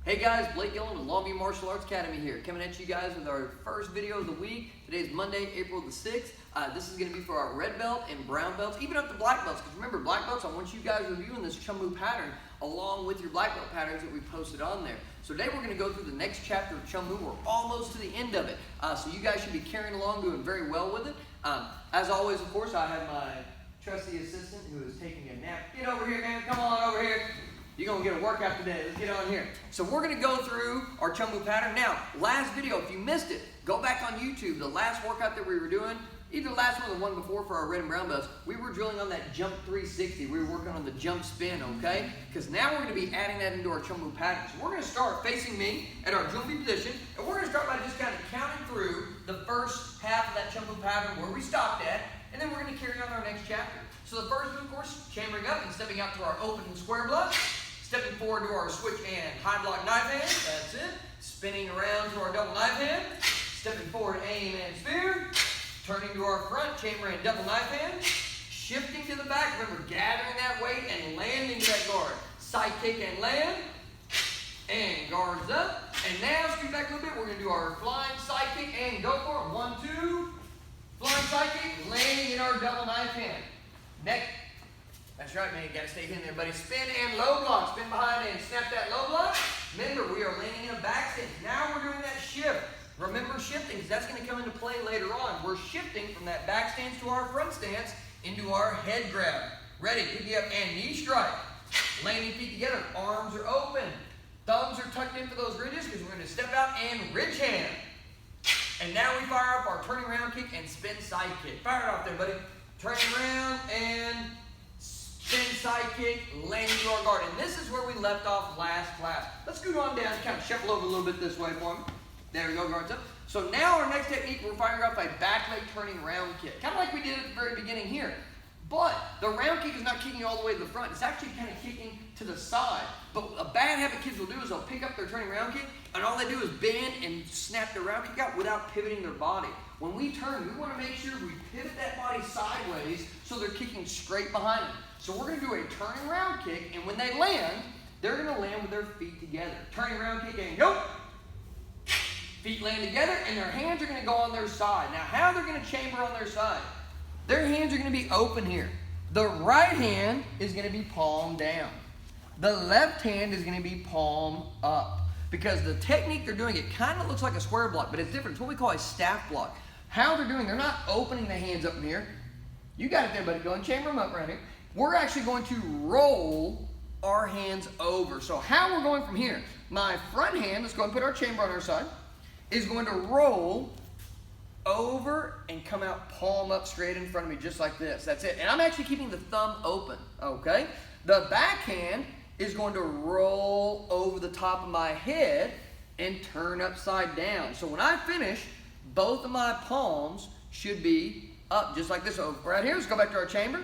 Hey guys, Blake Gillen with Longview Martial Arts Academy here, coming at you guys with our first video of the week. Today is Monday, April the 6th. This is going to be for our red belt and brown belts, even up to black belts, because remember, black belts, I want you guys reviewing this Chum Moo pattern along with your black belt patterns that we posted on there. So today we're going to go through the next chapter of Chum Moo. We're almost to the end of it, so you guys should be carrying along, doing very well with it. As always, of course, I have my trusty assistant who is taking a nap. Get over here, man. Come on over here. You're going to get a workout today. Let's get on here. So we're going to go through our Chum Moo pattern. Now, last video, if you missed it, go back on YouTube. The last workout that we were doing, either the last one or the one before for our red and brown belts, we were drilling on that jump 360. We were working on the jump spin, okay? Because now we're going to be adding that into our Chum Moo pattern. So we're going to start facing me at our jumpy position, and we're going to start by just kind of counting through the first half of that Chum Moo pattern where we stopped at, and then we're going to carry on our next chapter. So the first one, of course, chambering up and stepping out to our open and square block. Stepping forward to our switch and high block knife hand, that's it. Spinning around to our double knife hand. Stepping forward, aim and spear. Turning to our front, chamber and double knife hand. Shifting to the back, remember gathering that weight and landing to that guard. Side kick and land. And guards up. And now, scoot back a little bit, we're going to do our flying side kick and go for it. 1, 2. Flying side kick, landing in our double knife hand. Next. That's right, man. You got to stay in there, buddy. Spin and low block. Spin behind and snap that low block. Remember, we are landing in a back stance. Now we're doing that shift. Remember shifting, because that's going to come into play later on. We're shifting from that back stance to our front stance into our head grab. Ready, pick up and knee strike. Landing feet together. Arms are open. Thumbs are tucked in for those ridges because we're going to step out and ridge hand. And now we fire up our turning round kick and spin side kick. Fire it off there, buddy. Turning around and spin side kick, landing to our guard. And this is where we left off last class. Let's scoot on down and kind of shuffle over a little bit this way for me. There we go, guards up. So now our next technique, we're firing off a back leg turning round kick. Kind of like we did at the very beginning here. But the round kick is not kicking all the way to the front. It's actually kind of kicking to the side. But a bad habit kids will do is they'll pick up their turning round kick, and all they do is bend and snap their round kick out without pivoting their body. When we turn, we want to make sure we pivot that body sideways so they're kicking straight behind them. So we're going to do a turning round kick, and when they land, they're going to land with their feet together. Turning round kick and go. Feet land together, and their hands are going to go on their side. Now, how they're going to chamber on their side? Their hands are going to be open here. The right hand is going to be palm down. The left hand is going to be palm up. Because the technique they're doing, it kind of looks like a square block, but it's different. It's what we call a staff block. How they're doing, they're not opening the hands up in here. You got it there, buddy. Go and chamber them up right here. We're actually going to roll our hands over. So how we're going from here, my front hand, let's go and put our chamber on our side, is going to roll over and come out palm up straight in front of me just like this. That's it. And I'm actually keeping the thumb open, okay? The back hand is going to roll over the top of my head and turn upside down. So when I finish, both of my palms should be up just like this. So right here, let's go back to our chamber.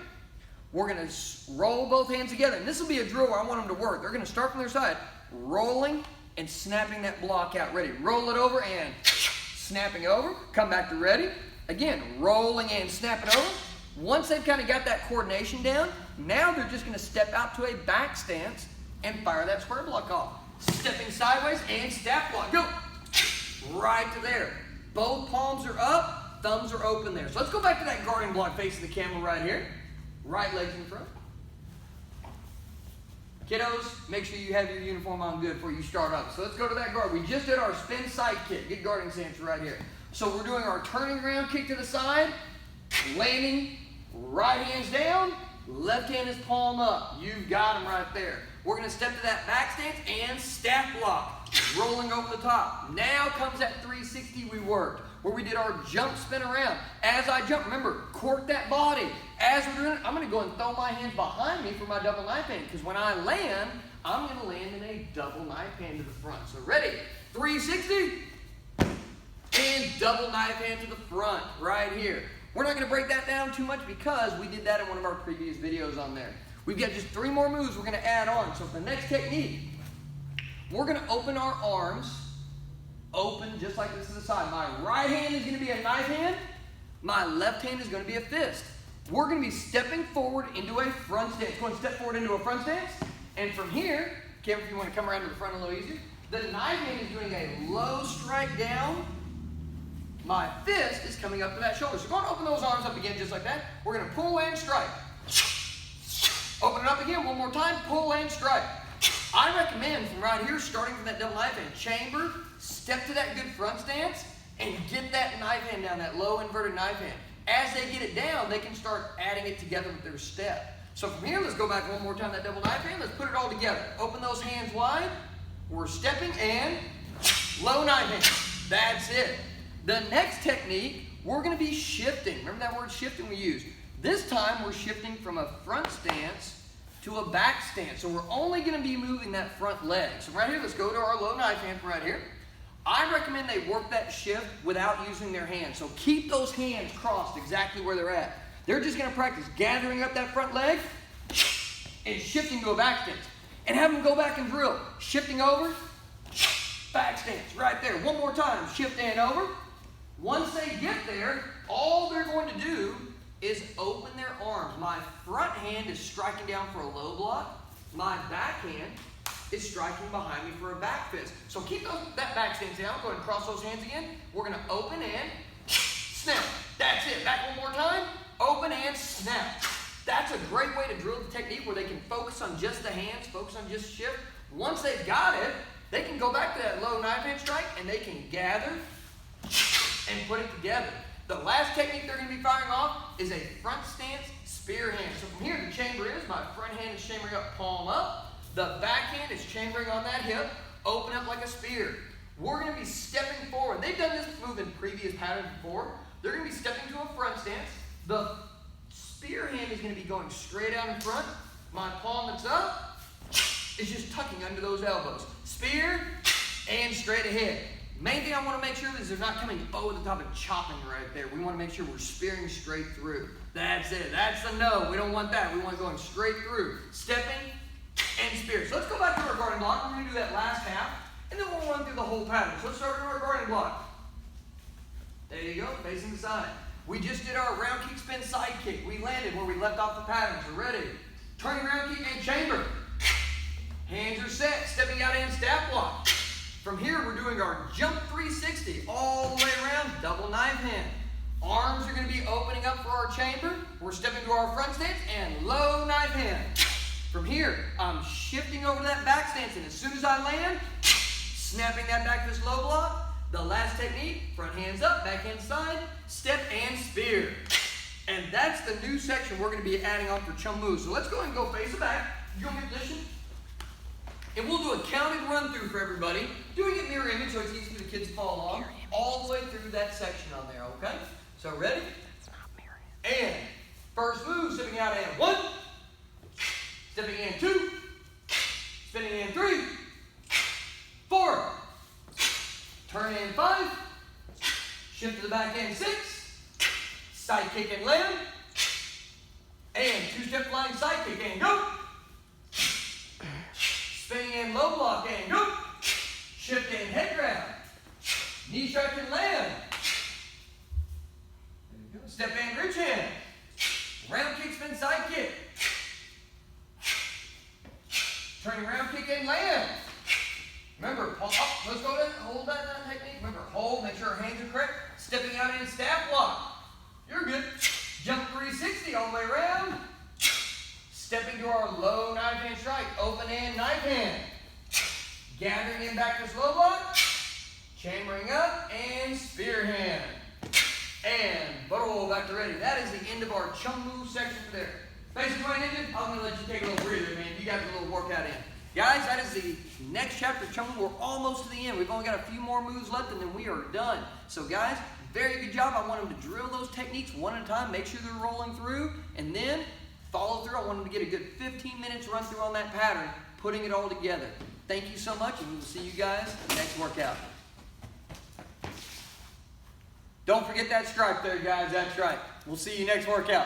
We're going to roll both hands together. And this will be a drill where I want them to work. They're going to start from their side, rolling and snapping that block out. Ready? Roll it over and snapping over. Come back to ready. Again, rolling and snapping over. Once they've kind of got that coordination down, now they're just going to step out to a back stance and fire that square block off. Stepping sideways and staff block. Go. Right to there. Both palms are up. Thumbs are open there. So let's go back to that guarding block facing the camera right here. Right legs in front. Kiddos, make sure you have your uniform on good before you start up. So let's go to that guard. We just did our spin side kick. Good guarding stance right here. So we're doing our turning round kick to the side, landing, right hand's down, left hand is palm up. You've got them right there. We're going to step to that back stance and staff block, rolling over the top. Now comes that 360 we worked, where we did our jump spin around. As I jump, remember, cork that body. As we're doing it, I'm going to go and throw my hands behind me for my double knife hand, because when I land, I'm going to land in a double knife hand to the front. So ready, 360, and double knife hand to the front, right here. We're not going to break that down too much because we did that in one of our previous videos on there. We've got just 3 more moves we're going to add on. So for the next technique, we're going to open our arms, open just like this to the side. My right hand is going to be a knife hand. My left hand is going to be a fist. We're going to be stepping forward into a front stance. Go and step forward into a front stance. And from here, Kim, if you want to come around to the front a little easier, The knife hand is doing a low strike down. My fist is coming up to that shoulder. So go and open those arms up again just like that. We're going to pull and strike. Open it up again one more time. Pull and strike. I recommend from right here, starting from that double knife hand, chamber, step to that good front stance, and get that knife hand down, that low inverted knife hand. As they get it down, they can start adding it together with their step. So from here, let's go back one more time, that double knife hand. Let's put it all together. Open those hands wide. We're stepping and low knife hand. That's it. The next technique, we're going to be shifting. Remember that word shifting we used? This time, we're shifting from a front stance to a back stance. So we're only going to be moving that front leg. So right here, let's go to our low knife hand from right here. I recommend they work that shift without using their hands. So keep those hands crossed exactly where they're at. They're just going to practice gathering up that front leg and shifting to a back stance. And have them go back and drill. Shifting over, back stance, right there. One more time, shift and over. Once they get there, all they're going to do is open their arms. My front hand is striking down for a low block. My back hand is striking behind me for a back fist. So keep that back stance down. Go ahead and cross those hands again. We're going to open and snap. That's it. Back one more time. Open and snap. That's a great way to drill the technique where they can focus on just the hands, focus on just shift. Once they've got it, they can go back to that low knife hand strike and they can gather and put it together. The last technique they're going to be firing off is a front stance spear hand. So from here, the chamber is, my front hand is chambering up, palm up. The back hand is chambering on that hip, open up like a spear. We're going to be stepping forward. They've done this move in previous patterns before. They're going to be stepping to a front stance. The spear hand is going to be going straight out in front. My palm that's up is just tucking under those elbows. Spear and straight ahead. Main thing I want to make sure is they're not coming over the top and chopping right there. We want to make sure we're spearing straight through. That's it. That's the no. We don't want that. We want going straight through. Stepping and spear. So let's go back to our guarding block. We're going to do that last half, and then we'll run through the whole pattern. So let's start with our guarding block. There you go, facing the side. We just did our round kick, spin, side kick. We landed where we left off the pattern. So ready. Turning round kick and chamber. Hands are set. Stepping out and stab block. From here, we're doing our jump 360 all the way around, double knife hand. Arms are going to be opening up for our chamber. We're stepping to our front stance and low knife hand. From here, I'm shifting over to that back stance, and as soon as I land, snapping that back fist low block. The last technique, front hands up, back hand side, step and spear. And that's the new section we're going to be adding on for Chum Moo. So let's go ahead and go face it back. You go in position. And we'll do a counted run through for everybody, doing it mirror image so it's easy for the kids to follow along, all the way through that section on there, okay? So ready? And first move, stepping out and 1, stepping in 2, spinning in 3, 4, turn in 5, shift to the back end 6, side kick and land, and 2-step flying side kick and go. Spinning in low block and go. Shift in head grab. Knee strike and land. Step in bridge hand. Round kick, spin, side kick. Turning round kick and land. Remember, pull up. Let's go ahead and hold that technique. Remember, hold, make sure our hands are correct. Stepping out in stab block. You're good. Jump 360 all the way around. Stepping to our low knife hand strike, open and knife hand. Gathering in back to low block, chambering up, and spear hand. And roll back to ready. That is the end of our Chum Moo section there. Basic Way Ninja, I'm going to let you take a little breather, man. You got a little workout in. Guys, that is the next chapter of Chum Moo. We're almost to the end. We've only got a few more moves left, and then we are done. So guys, very good job. I want them to drill those techniques one at a time, make sure they're rolling through, and then follow through. I want them to get a good 15 minutes run through on that pattern, putting it all together. Thank you so much, and we will see you guys next workout. Don't forget that stripe there, guys. That's right. We'll see you next workout.